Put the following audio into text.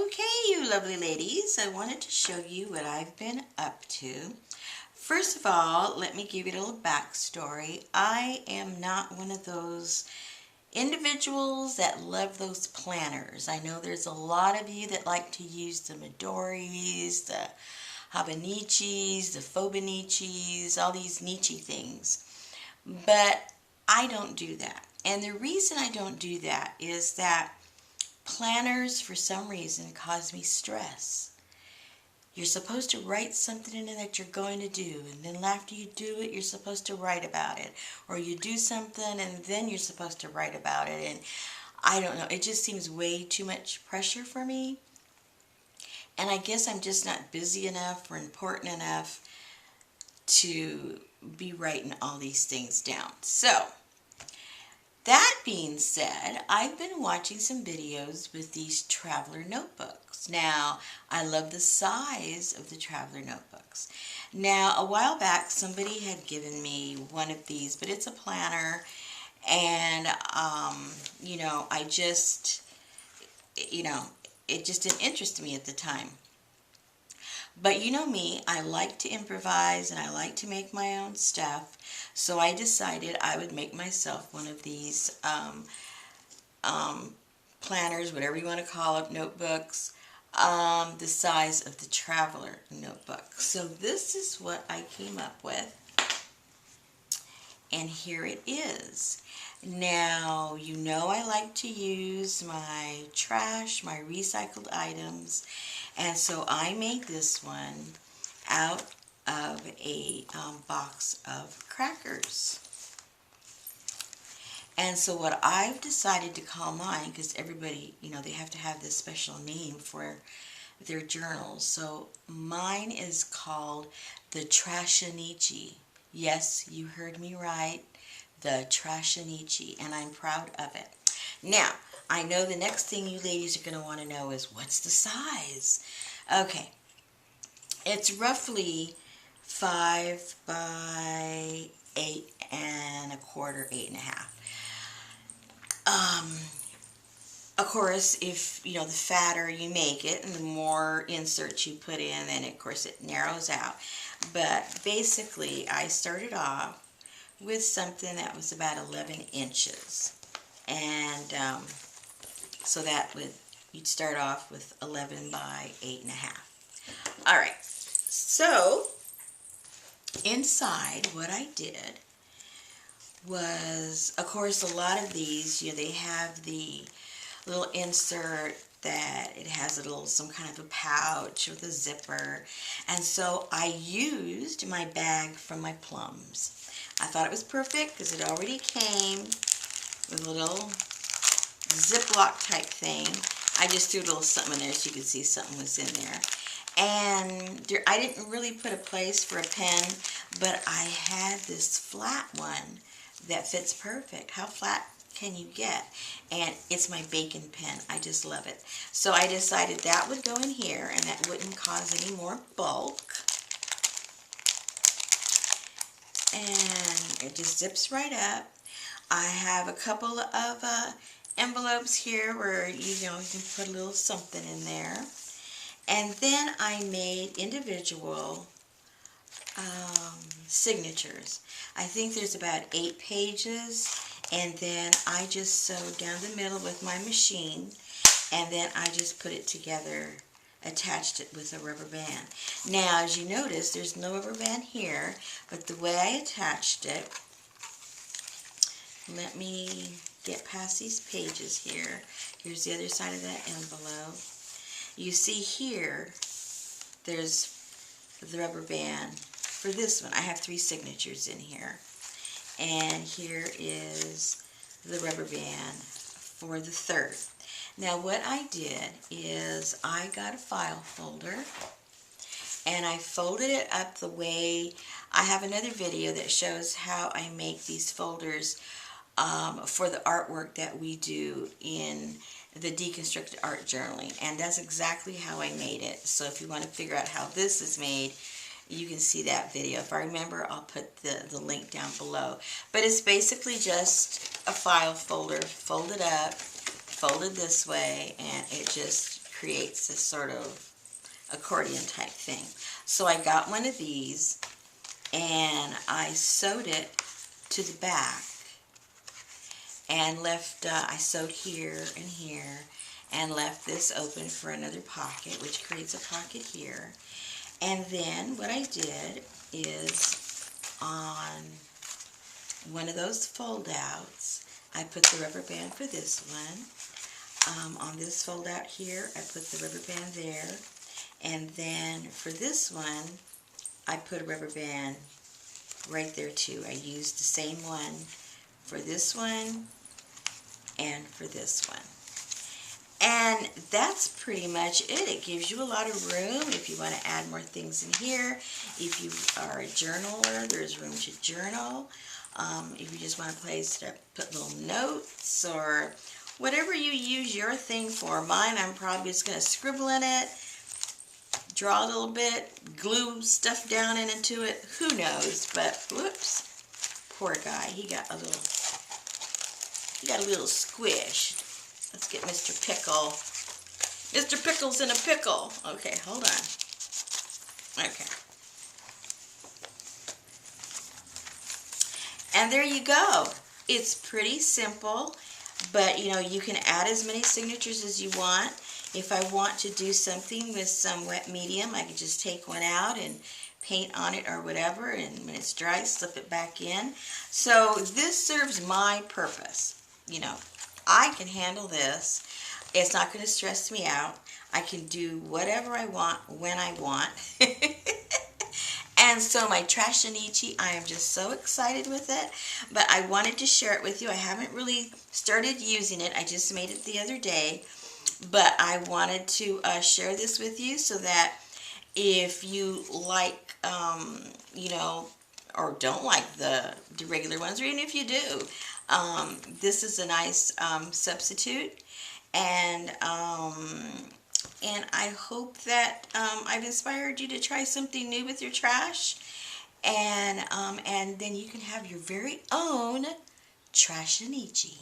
Okay, you lovely ladies, I wanted to show you what I've been up to. First of all, let me give you a little backstory. I am not one of those individuals that love those planners. I know there's a lot of you that like to use the Madoris, the Hobonichis, the Hobonichis, all these Nietzsche things. But I don't do that. And the reason I don't do that is that planners, for some reason, cause me stress. You're supposed to write something in it that you're going to do, and then after you do it, you're supposed to write about it. Or you do something, and then you're supposed to write about it. And I don't know, it just seems way too much pressure for me. And I guess I'm just not busy enough or important enough to be writing all these things down. So, that being said, I've been watching some videos with these traveler notebooks. Now, I love the size of the traveler notebooks. Now, a while back, somebody had given me one of these, but it's a planner, and, I just, it just didn't interest me at the time. But you know me, I like to improvise and I like to make my own stuff. So I decided I would make myself one of these planners, whatever you want to call it, notebooks, the size of the traveler notebook. So this is what I came up with. And here it is. Now, you know I like to use my trash, my recycled items, and so I made this one out of a box of crackers. And so what I've decided to call mine, because everybody, they have to have this special name for their journals. So mine is called the Trashonichi. Yes, you heard me right, the Trashonichi, and I'm proud of it. Now, I know the next thing you ladies are going to want to know is, what's the size? Okay, it's roughly 5 by 8 1/4, 8 1/2. Of course, if, the fatter you make it and the more inserts you put in, then of course it narrows out. But basically, I started off with something that was about 11 inches. And so you'd start off with 11 by 8 1/2. All right, so inside what I did was, of course, a lot of these, they have the little insert that it has some kind of a pouch with a zipper. And so I used my bag from my plums. I thought it was perfect because it already came with a little Ziploc type thing. I just threw a little something in there so you could see something was in there. And I didn't really put a place for a pen, but I had this flat one that fits perfect. How flat can you get? And it's my bacon pen. I just love it. So I decided that would go in here and that wouldn't cause any more bulk. And it just zips right up. I have a couple of envelopes here where you can put a little something in there. And then I made individual signatures. I think there's about 8 pages, and then I just sewed down the middle with my machine, and then I just put it together, attached it with a rubber band. Now, as you notice, there's no rubber band here, but the way I attached it, let me get past these pages here. Here's the other side of that envelope. You see here, there's the rubber band for this one. I have 3 signatures in here. And here is the rubber band for the third. Now what I did is I got a file folder and I folded it up the way, I have another video that shows how I make these folders for the artwork that we do in the deconstructed art journaling, and that's exactly how I made it. So if you want to figure out how this is made, you can see that video. If I remember, I'll put the link down below. But it's basically just a file folder folded up, folded this way, and it just creates this sort of accordion type thing. So I got one of these and I sewed it to the back and left, I sewed here and here and left this open for another pocket, which creates a pocket here. And then what I did is on one of those fold outs, I put the rubber band for this one. On this fold out here, I put the rubber band there. And then for this one, I put a rubber band right there too. I used the same one for this one and for this one. And that's pretty much it. It gives you a lot of room if you want to add more things in here. If you are a journaler, there's room to journal. If you just want a place to put little notes or whatever you use your thing for. Mine, I'm probably just going to scribble in it, draw a little bit, glue stuff down into it. Who knows? But whoops, poor guy. He got a little squished. Let's get Mr. Pickle. Mr. Pickle's in a pickle. Okay, hold on. Okay. And there you go. It's pretty simple, but you know, you can add as many signatures as you want. If I want to do something with some wet medium, I can just take one out and paint on it or whatever, and when it's dry, slip it back in. So this serves my purpose. You know, I can handle this. It's not going to stress me out. I can do whatever I want when I want. And so my Trashonichi, I am just so excited with it. But I wanted to share it with you. I haven't really started using it. I just made it the other day. But I wanted to share this with you so that if you like, you know, or don't like the regular ones, or even if you do, this is a nice substitute. And I hope that I've inspired you to try something new with your trash. And then you can have your very own Trashonichi.